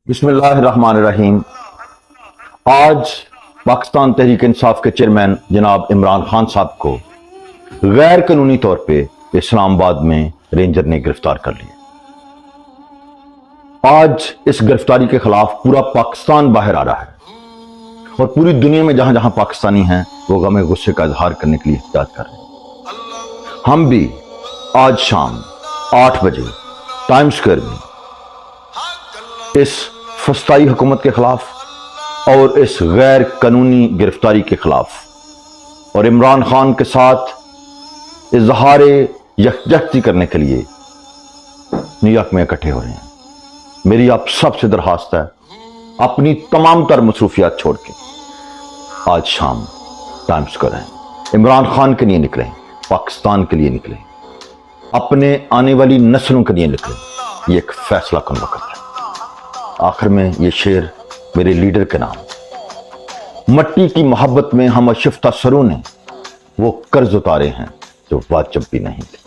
बिस्मिल्लाह रहमान रहीम। आज पाकिस्तान तहरीक इंसाफ के चेयरमैन जनाब इमरान खान साहब को गैर कानूनी तौर पे इस्लामाबाद में रेंजर ने गिरफ्तार कर लिया। आज इस गिरफ्तारी के खिलाफ पूरा पाकिस्तान बाहर आ रहा है और पूरी दुनिया में जहां जहां पाकिस्तानी हैं वो गमे गुस्से का इजहार करने के लिए एहतजाज कर रहे हैं। हम भी आज शाम 8 बजे टाइम स्क्वायर में इस फस्ताई हुकूमत के खिलाफ और इस गैर कानूनी गिरफ्तारी के खिलाफ और इमरान खान के साथ इजहार यकजहती करने के लिए न्यूयॉर्क में इकट्ठे हो रहे हैं। मेरी आप सबसे दरखास्त है, अपनी तमाम तर मसरूफियात छोड़ के आज शाम टाइम स्क्वायर है, इमरान खान के लिए निकले, पाकिस्तान के लिए निकले, अपने आने वाली नस्लों के लिए निकले। ये एक फैसला कन वक्त है। आखिर में ये शेर मेरे लीडर के नाम, मट्टी की मोहब्बत में हम शिफ्ता सरों ने वो कर्ज उतारे हैं जो वाजिब भी नहीं थे।